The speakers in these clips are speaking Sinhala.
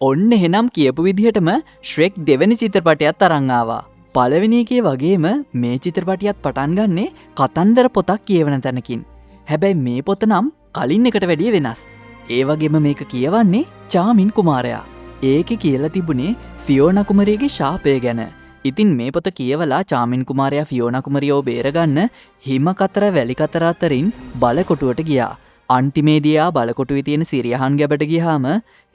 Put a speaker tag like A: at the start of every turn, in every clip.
A: ඔන්න එහෙනම් කියපු විදිහටම ශ්‍රෙක් දෙවැනි චිත්‍රපටයත් අරන් ආවා. පළවෙනි එකේ වගේම මේ චිත්‍රපටියත් පටන් ගන්නේ කතන්දර පොතක් කියවන තැනකින්. හැබැයි මේ පොත නම් කලින් එකට වැඩිය වෙනස්. ඒ වගේම මේක කියවන්නේ චාමින් කුමාරයා. ඒකේ කියලා තිබුණේ ෆියෝනා කුමරියගේ ශාපය ගැන. ඉතින් මේ පොත කියවලා චාමින් කුමාරයා ෆියෝනා කුමරියව බේරගන්න හිම කතර වැලි කතර අතරින් බලකොටුවට ගියා. අන්තිමේදියා බලකොටුවේ තියෙන සිරියහන් ගැබට ගියාම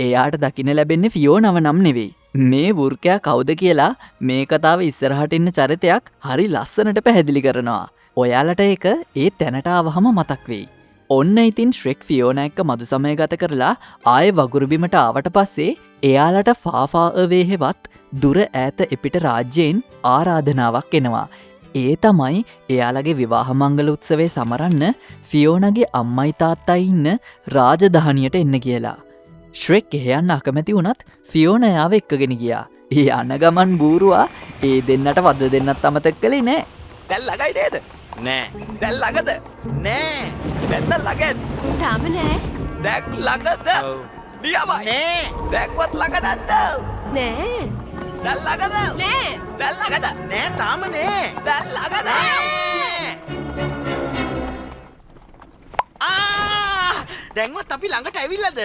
A: එයාට දකින්න ලැබෙන්නේ ෆියෝනව නම් නෙවෙයි. මේ වෘකයා කවුද කියලා මේ කතාව ඉස්සරහට ඉන්න චරිතයක් හරි ලස්සනට පැහැදිලි කරනවා. ඔයාලට ඒක ඒ තැනට ආවහම මතක් වෙයි. ඔන්න ඉතින් ශ්‍රෙක් ෆියෝනා එක්ක මදු සමය ගත කරලා ආයේ වගුරු බිමට ආවට පස්සේ එයාලට ෆාෆා අවේහෙවත් දුර ඈත එපිට රාජ්‍යයෙන් ආරාධනාවක් එනවා. ඒ තමයි එයාලගේ විවාහ මංගල උත්සවයේ සමරන්න ෆියෝනාගේ අම්මයි තාත්තයි ඉන්න රාජධානියට එන්න කියලා. ශ්‍රෙක් එහෙයන්න අකමැති වුණත් ෆියෝනා එයාව එක්කගෙන ගියා. ඒ යන ගමන් බූරුවා ඒ දෙන්නට වද දෙන්නත් අමතක කළේ නෑ.
B: දැන් ළඟයි නේද? නෑ. දැන් ළඟද? නෑ. දැන් ළඟද?
C: තාම නෑ.
B: දැන් ළඟද? නියමයි. නෑ. දැන්වත් ළඟ නැද්ද?
C: නෑ.
B: දැන් ළඟද?
C: නෑ.
B: දැන් ළඟද? නෑ තාම නෑ. දැන් ළඟද? දැන්වත් අපි ළඟට ඇවිල්ලාද?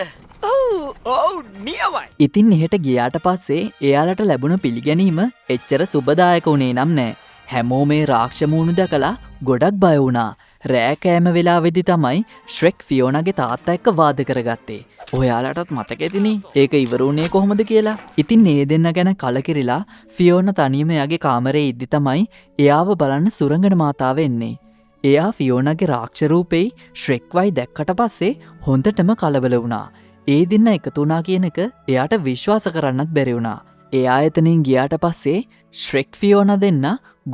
B: ඔව් නියමයි.
A: ඉතින් එහෙට ගියාට පස්සේ එයාලට ලැබුණ පිළිගැනීම එච්චර සුබදායක වුණේ නම් නෑ. හැමෝම මේ රාක්ෂ මූණු දැකලා ගොඩක් බය වුණා. රෑ කෑම වෙලාවෙදි තමයි ශ්‍රෙක් ෆියෝනාගේ තාත්තා එක්ක වාද කරගත්තේ. ඔයාලටත් මතක ඇතිනේ ඒක ඉවර වුණේ කොහොමද කියලා. ඉතින් මේ දෙන්න ගැන කලකිරිලා ෆියෝනා තනියම එයාගේ කාමරේ ඉද්දි තමයි එයාව බලන්න සුරංගන මාතාව එන්නේ. එයා ෆියෝනාගේ රාක්ෂ රූපෙයි ශ්‍රෙක්වයි දැක්කට පස්සේ හොඳටම කලබල වුණා. ඒ දෙන්න එකතු වුණා කියන එක එයාට විශ්වාස කරන්නත් බැරි වුණා. එයා එතනින් ගියාට පස්සේ ශ්‍රෙක් ෆියෝනා දෙන්න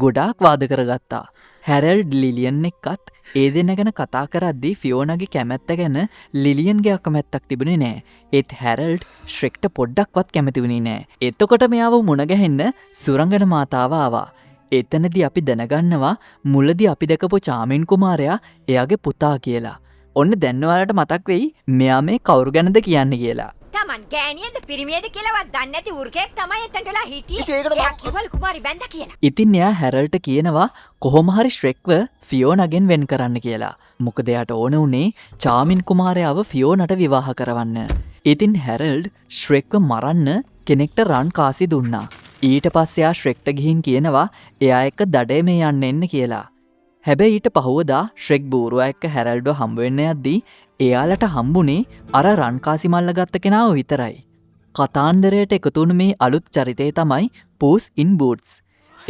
A: ගොඩාක් වාද කරගත්තා. හැරල්ඩ් ලිලියන් එක්කත් ඒ දෙන්න ගැන කතා කරද්දී ෆියෝනාගේ කැමැත්ත ගැන ලිලියන්ගේ අකමැත්තක් තිබුණේ නෑ. ඒත් හැරල්ඩ් ශ්‍රෙක්ට පොඩ්ඩක්වත් කැමති වුණේ නෑ. එතකොට මෙයාව මුණ ගැහෙන්න සුරංගන මාතාව ආවා. එතනදී අපි දැනගන්නවා මුලදී අපි දැකපු චාමින් කුමාරයා එයාගේ පුතා කියලා. ඔන්න දැන් ඔයාලට මතක් වෙයි මෙයා මේ කවුරු ගැනද කියන්නේ කියලා.
D: තමන් ගෑනියද පිරිමියද කියලාවත් දන්නේ නැති උර්කෙක් තමයි එතනටලා හිටියේ. එයා කිව්වලු කුමාරි බැඳ කියලා.
A: ඉතින් එයා හැරල්ට කියනවා කොහොම හරි ශ්‍රෙක්ව ෆියෝනාගෙන් වෙන් කරන්න කියලා. මොකද එයාට ඕන උනේ චාමින් කුමාරයාව ෆියෝනට විවාහ කරවන්න. ඉතින් හැරල්ඩ් ශ්‍රෙක්ව මරන්න කෙනෙක්ට රන් කාසි දුන්නා. ඊට පස්සේ එයා ශ්‍රෙක්ට ගිහින් කියනවා එයා එක්ක දඩේමේ යන්න එන්න කියලා. හැබැයි ඊට පහුවදා ශ්‍රෙක් බූරුවා එක්ක හැරල්ඩ්ව හම්බ වෙන්න යද්දී එයාලට හම්බුනේ අර රන්කාසි මල්ල ගත්ත කෙනාව විතරයි. කතාන්දරයට එකතුණු මේ අලුත් චරිතය තමයි පූස් ඉන් බූට්ස්.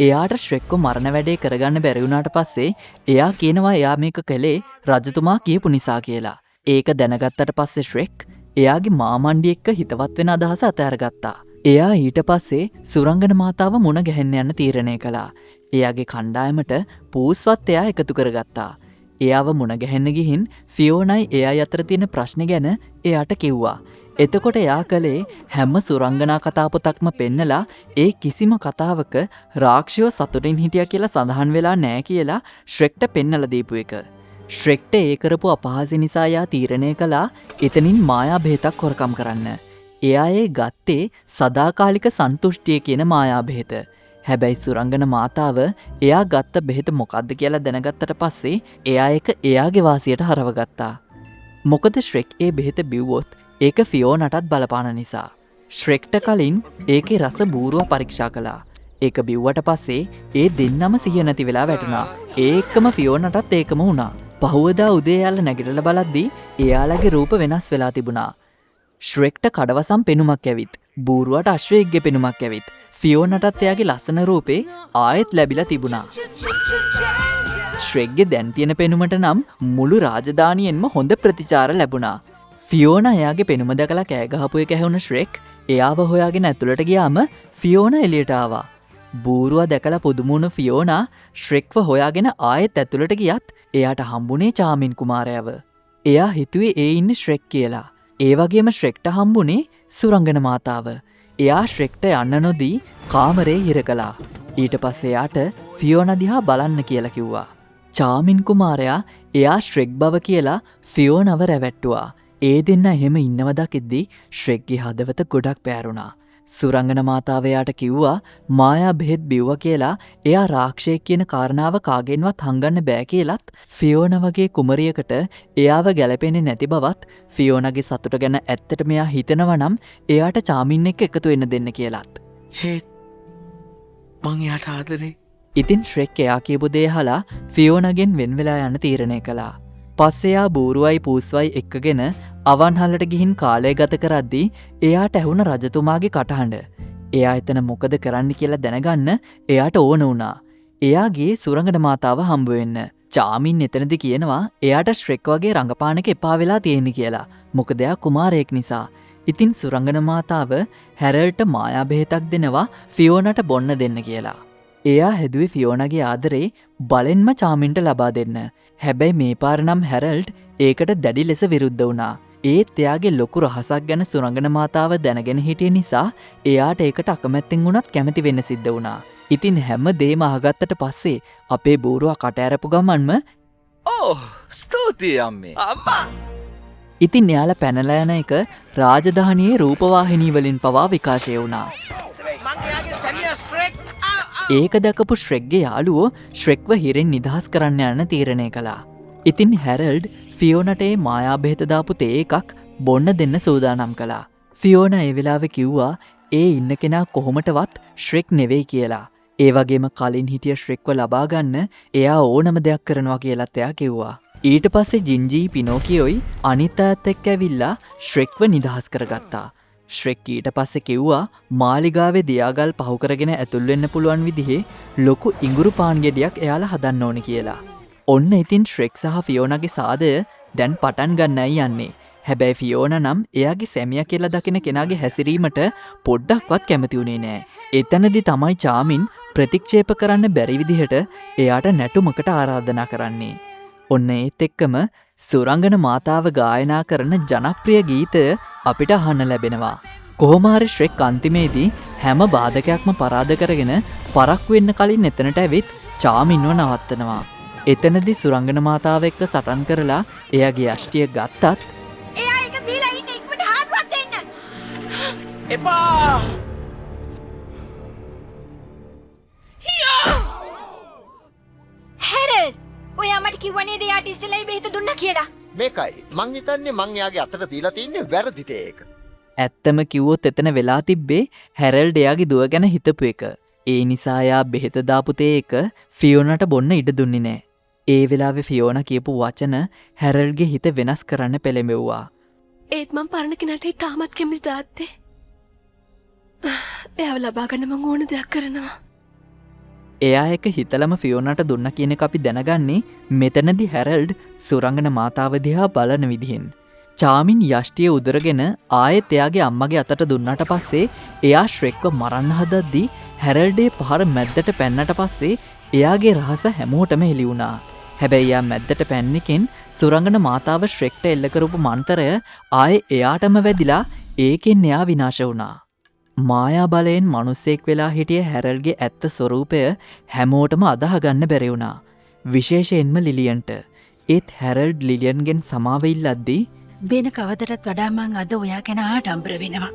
A: එයාට ශ්‍රෙක්ව මරණ වැඩේ කරගන්න බැරි වුණාට පස්සේ එයා කියනවා එයා මේක කළේ රජතුමා කියපු නිසා කියලා. ඒක දැනගත්තට පස්සේ ශ්‍රෙක් එයාගේ මාමණ්ඩි එක්ක හිතවත් වෙන අදහස අතහැරගත්තා. එයා ඊට පස්සේ සුරංගන මාතාව මුණ ගැහෙන්න යන්න තීරණය කළා. එයාගේ කණ්ඩායමට පූස්වත් එයා එකතු කරගත්තා. එයාව මුණ ගැහෙන්න ගිහින් ෆියෝනයි එයා අතර තියෙන ප්‍රශ්න ගැන එයාට කිව්වා. එතකොට එයා කළේ හැම සුරංගනා කතාපොතක්ම පෙන්නලා ඒ කිසිම කතාවක රාක්ෂයෝ සතුටින් හිටියා කියලා සඳහන් වෙලා නෑ කියලා ශ්‍රෙක්ට පෙන්නලා දීපු එක. ශ්‍රෙක්ට ඒ කරපු අපහාස නිසා එයා තීරණය කළා එතනින් මායා බෙහෙතක් හොරකම් කරන්න. එයා ඒ ගත්තේ සදාකාලික සන්තුෂ්ටිය කියන මායා බෙහෙත. හැබැයි සුරංගන මාතාව එයා ගත්ත බෙහෙත මොකක්ද කියලා දැනගත්තට පස්සේ එයා එක එයාගේ වාසියට හරවගත්තා. මොකද ශ්‍රෙක් ඒ බෙහෙත බිව්වොත් ඒක ෆියෝනටත් බලපාන නිසා. ශ්‍රෙක්ට කලින් ඒකේ රස බූරුවා පරීක්ෂා කළා. ඒක බිව්වට පස්සේ ඒ දෙන්නම සිහිය නැති වෙලා වැටුණා. ඒකම ෆියෝනටත් ඒකම වුණා. පහුවදා උදේ යාලා නැගිටලා බලද්දී එයාලගේ රූප වෙනස් වෙලා තිබුණා. ශ්‍රෙක්ට කඩවසම් පෙනුමක් ඇවිත් බූරුවට අශ්වයෙක්ගේ පෙනුමක් ඇවිත් ෆියෝනටත් එයාගේ ලස්සන රූපේ ආයෙත් ලැබිලා තිබුණා. ශ්‍රෙක්ගේ දැන් තියෙන පෙනුමට නම් මුළු රාජධානියෙන්ම හොඳ ප්‍රතිචාර ලැබුණා. ෆියෝනා එයාගේ පෙනුම දැකලා කෑ ගහපු එක ඇහුණ ශ්‍රෙක් එයාව හොයාගෙන ඇතුළට ගියාම ෆියෝනා එළියට ආවා. බූරුවා දැකලා පුදුමුණු ෆියෝනා ශ්‍රෙක්ව හොයාගෙන ආයෙත් ඇතුළට ගියත් එයාට හම්බුනේ චාමින් කුමාරයාව. එයා හිතුවේ ඒ ඉන්නේ ශ්‍රෙක් කියලා. ඒ වගේම ශ්‍රෙක්ට හම්බුනේ සුරංගන මාතාව. එයා ශ්‍රෙක්ට යන්න නොදී කාමරේ හිර කළා. ඊට පස්සේ එයාට ෆියෝනා දිහා බලන්න කියලා කිව්වා. චාමින් කුමාරයා එයා ශ්‍රෙක් බව කියලා ෆියෝනව රැවැට්ටුවා. ඒ දෙන්න එහෙම ඉන්නව දකිද්දි ශ්‍රෙක්ගේ හදවත ගොඩක් පෑරුණා. සුරංගන මාතාව එයාට කිව්වා මායා බෙහෙත් බිව්ව කියලා එයා රාක්ෂයෙක් කියන කාරණාව කාගෙන්වත් හංගන්න බෑ කියලත් ෆියෝන වගේ කුමරියකට එයාව ගැලපෙන්නේ නැති බවත් ෆියෝනගේ සතුට ගැන ඇත්තට මෙයා හිතනවා නම් එයාට චාමින් එක්ක එකතු වෙන්න දෙන්න කියලත්.
B: හේත් මං එයාට ආදරේ.
A: ඉතින් ශ්‍රෙක් එයා කියපු දේ අහලා ෆියෝනගෙන් වෙන් වෙලා යන්න තීරණය කළා. පස්සේ එයා බූරුවයි පූස්වයි එක්කගෙන අවන්හලට ගිහින් කාලය ගත කරද්දී එයාට ඇහුණ රජතුමාගේ කටහඬ. එයා එතන මොකද කරන්න කියලා දැනගන්න එයාට ඕන වුණා. එයාගේ සුරංගන මාතාව හම්බ වෙන්න. චාමින් එතනදි කියනවා එයාට ශ්‍රෙක් වගේ රඟපාන එක එපා වෙලා තියෙන්නේ කියලා. මොකද එයා කුමාරයෙක් නිසා. ඉතින් සුරංගන මාතාව හැරල්ට මායා බෙහෙතක් දෙනවා ෆියෝනට බොන්න දෙන්න කියලා. එයා හැදුවේ ෆියෝනගේ ආදරේ බලෙන්ම චාමින්ට ලබා දෙන්න. හැබැයි මේ පාර නම් හැරල්ට් ඒකට දැඩි ලෙස විරුද්ධ වුණා. ඒත් එයාගේ ලොකු රහසක් ගැන සුරංගන මාතාව දැනගෙන හිටිය නිසා එයාට ඒකට අකමැත්තෙන් වුණත් කැමති වෙන්න සිද්ධ වුණා. ඉතින් හැම දේම අහගත්තට පස්සේ අපේ බූරුවා කට ඇරපු ගමන්ම
B: ස්තුතියි අම්මේ. අම්මා.
A: ඉතින් එයාලා පැනලා යන එක රාජධානියේ රූපවාහිනී වලින් පවා විකාශය වුණා.
B: මං එයාගේ සැමියා ශ්‍රෙක්.
A: ඒක දැකපු ශ්‍රෙක්ගේ යාළුවෝ ශ්‍රෙක්ව හිරෙන් නිදහස් කරන්න යන්න තීරණය කළා. ඉතින් හැරල්ඩ් ෆියෝනට ඒ මායා බෙහෙත දාපු තේ එකක් බොන්න දෙන්න සූදානම් කළා. ෆියෝන ඒ වෙලාවේ කිව්වා ඒ ඉන්න කෙනා කොහොමටවත් ශ්‍රෙක් නෙවෙයි කියලා. ඒ වගේම කලින් හිටිය ශ්‍රෙක්ව ලබා ගන්න එයා ඕනම දෙයක් කරනවා කියලාත් එයා කිව්වා. ඊට පස්සේ ජින්ජී පිනෝකියෝයි අනිත් අයත් එක්ක ඇවිල්ලා ශ්‍රෙක්ව නිදහස් කරගත්තා. ශ්‍රෙක් ඊට පස්සේ කිව්වා මාලිගාවේ දියාගල් පහු කරගෙන ඇතුල් වෙන්න පුළුවන් විදිහේ ලොකු ඉඟුරු පාන් ගෙඩියක් එයාලා හදන්න ඕනේ කියලා. ඔන්න ඉතින් ශ්‍රෙක් සහ ෆියෝනගේ සාදය දැන් පටන් ගන්නයි යන්නේ. හැබැයි ෆියෝන නම් එයාගේ සැමියා කියලා දකින කෙනාගේ හැසිරීමට පොඩ්ඩක්වත් කැමති වුණේ නෑ. එතනදි තමයි චාමින් ප්‍රතික්ෂේප කරන්න බැරි විදිහට එයාට නැටුමකට ආරාධනා කරන්නේ. ඔන්න ඒත් එක්කම සුරංගන මාතාව ගායනා කරන ජනප්‍රිය ගීතය අපිට අහන්න ලැබෙනවා. කොහොම හරි ශ්‍රෙක් අන්තිමේදී හැම බාධකයක්ම පරාද කරගෙන පරක්කු වෙන්න කලින් එතනට ඇවිත් චාමින්ව නවත්තනවා. එතනදි සුරංගන මාතාව එක්ක සටන් කරලා එයාගේ යෂ්ටිය ගත්තත්
D: එයා එක බීලා ඉන්න ඉක්මනට හාදුවක් දෙන්න.
B: එපා.
D: හැරල්ඩ් ඔයා මට කිව්ව නේද එයාට ඉස්සෙල්ලා බෙහෙත දුන්නා කියලා?
E: මේකයි මං හිතන්නේ මං එයාගේ අතට දීලා තින්නේ වැරදි දෙයක.
A: ඇත්තම කිව්වොත් එතන වෙලා තිබ්බේ හැරල්ඩ් එයාගේ දුව ගැන හිතපු එක. ඒ නිසා එයා බෙහෙත දාපු තේ එක ෆියෝනට බොන්න ඉඩ දුන්නේ නෑ. ඒ වෙලාවේ ෆියෝන කියපු වචන හැරල්ගේ හිත වෙනස් කරන්න පෙළඹෙව්වා.
C: ඒත් මං පරණ කෙනාට තාමත් කැමති තාත්තේ. එයාව ලබා ගන්න මං ඕන දෙයක් කරනවා.
A: එයා එක හිතලම ෆියෝනට දුන්න කියන එක අපි දැනගන්නේ මෙතනදි හැරල්ඩ් සුරංගන මාතාව දිහා බලන විදිහෙන්. චාමින් යෂ්ටිය උදරගෙන ආයෙත් එයාගේ අම්මගේ අතට දුන්නට පස්සේ එයා ශ්‍රෙක්ව මරන්න හදද්දී හැරල්ඩේ පහර මැද්දට පැන්නට පස්සේ එයාගේ රහස හැමෝටම එළි වුණා. හැබැයි එයා මැද්දට පැන්නකින් සුරංගන මාතාව ශ්‍රෙක්ට එල්ල කරපු මන්තරය ආයේ එයාටම වැදිලා ඒකෙන් එයා විනාශ වුණා. මායා බලයෙන් මනුස්සෙක් වෙලා හිටිය හැරල්ගේ ඇත්ත ස්වරූපය හැමෝටම අදහගන්න බැරි වුණා. විශේෂයෙන්ම ලිලියන්ට. ඒත් හැරල්ඩ් ලිලියන්ගෙන් සමාව ඉල්ලද්දී
F: වෙන කවදටත් වඩා මං අද ඔයා ගැන ආඩම්බර වෙනවා.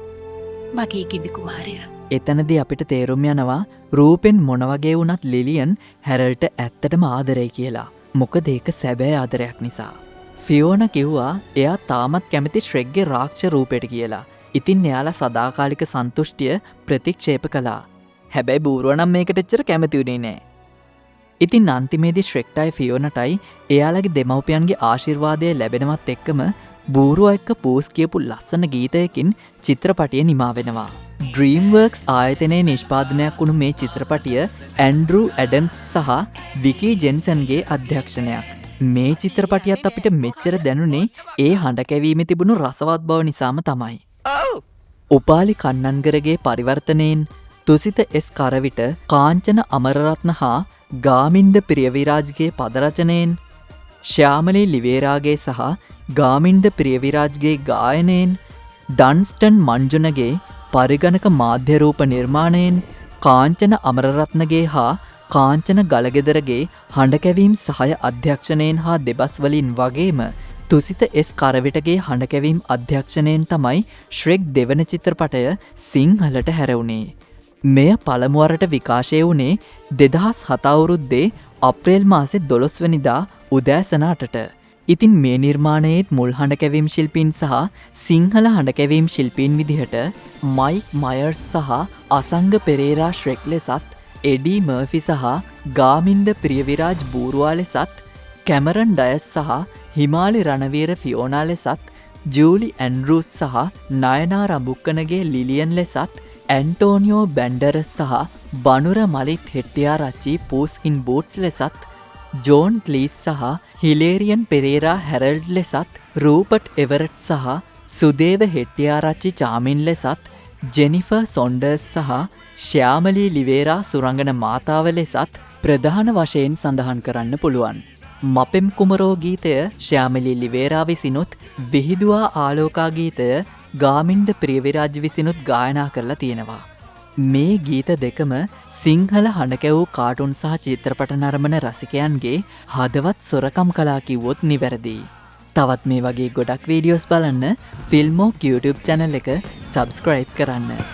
F: මගේ කිඩි කුමාරයා.
A: එතනදී අපිට තේරුම් යනවා රූපෙන් මොන වගේ වුණත් ලිලියන් හැරල්ට ඇත්තටම ආදරයි කියලා. මොකද ඒක සැබෑ ආදරයක් නිසා. ෆියෝන කිව්වා එයා තාමත් කැමති ශ්‍රෙක්ගේ රාක්ෂ රූපයට කියලා. ඉතින් එයාලා සදාකාලික සන්තුෂ්ටිය ප්‍රතික්ෂේප කළා. හැබැයි බූරුව නම් මේකට එච්චර කැමති වුණේ නෑ. ඉතින් අන්තිමේදී ශ්‍රෙක්ටයි ෆියෝනටයි එයාලගේ දෙමව්පියන්ගේ ආශිර්වාදය ලැබෙනවත් එක්කම බූරුව එක්ක පෝස් කියපු ලස්සන ගීතයකින් චිත්‍රපටිය නිමා වෙනවා. ඩ්‍රීම්වර්ක්ස් ආයතනයේ නිෂ්පාදනයක් වුණු මේ චිත්‍රපටිය ඇන්ඩ්‍රූ ඇඩම්ස් සහ විකී ජෙන්සන්ගේ අධ්‍යක්ෂණයක්. මේ චිත්‍රපටියත් අපිට මෙච්චර දැනුනේ ඒ හඬ කැවීමේ තිබුණු රසවත් බව නිසාම තමයි. උපාලි කන්නන්ගරගේ පරිවර්තනයෙන් තුසිත එස් කරවිට කාංචන අමරරත්න හා ගාමින්ද ප්‍රියවිරාජ්ගේ පදරචනයෙන් ශ්‍යාමලී ලිවේරාගේ සහ ගාමින්ද ප්‍රියවිරාජ්ගේ ගායනයෙන් ඩන්ස්ටන් මංජුනගේ පරිගණක මාධ්‍යරූප නිර්මාණයෙන් කාංචන අමරරත්නගේ හා කාංචන ගලගෙදරගේ හඬකැවීම් සහය අධ්‍යක්ෂණයෙන් හා දෙබස්වලින් වගේම තුසිත එස් කරවිටගේ හඬකැවීම් අධ්‍යක්ෂණයෙන් තමයි ශ්‍රෙක් දෙවන චිත්‍රපටය සිංහලට හැරවුණේ. මෙය පළමුවරට විකාශය වුණේ 2007 අවුරුද්දේ අප්‍රේල් මාසේ 12 වෙනිදා උදෑසන 8ට. ඉතින් මේ නිර්මාණයේත් මුල් හඬකැවීම් ශිල්පීන් සහ සිංහල හඬකැවීම් ශිල්පීන් විදිහට මයික් මයර්ස් සහ අසංග පෙරේරා ශ්‍රෙක් ලෙසත්, එඩී මර්ෆි සහ ගාමින්ද ප්‍රියවිරාජ් බූරුවා ලෙසත්, කැමරන් ඩයස් සහ හිමාලි රණවීර ෆියෝනා ලෙසත්, ජූලි ඇන්ඩ්‍රූස් සහ නයනා රඹුක්කනගේ ලිලියන් ලෙසත්, ඇන්ටෝනියෝ බැන්ඩරස් සහ බනුර මලිත් හෙට්ටියාරච්චි පූස් ඉන් බූට්ස් ලෙසත්, ජෝන් ක්ලීස් සහ හිලේරියන් පෙරේරා හැරල්ඩ් ලෙසත්, රූපට් එවරට් සහ සුදේව හෙට්ටියාරච්චි චාමින් ලෙසත්, ජෙනිෆර් සොන්ඩර්ස් සහ ශ්‍යාමලී ලිවේරා සුරංගන මාතාව ලෙසත් ප්‍රධාන වශයෙන් සඳහන් කරන්න පුළුවන්. මපෙම් කුමරෝ ගීතය ශ්‍යාමලී ලිවේරා විසිනුත්, විහිදුවා ආලෝකා ගීතය ගාමින්ද ප්‍රියවිරාජ් විසිනුත් ගායනා කරලා තියෙනවා. මේ ගීත දෙකම සිංහල හඬකැවූ කාටුන් සහ චිත්‍රපට නරඹන රසිකයන්ගේ හදවත් සොරකම් කලා කිව්වොත් නිවැරදි. තවත් මේ වගේ ගොඩක් වීඩියෝස් බලන්න ෆිල්මෝක් YouTube channel එක subscribe කරන්න.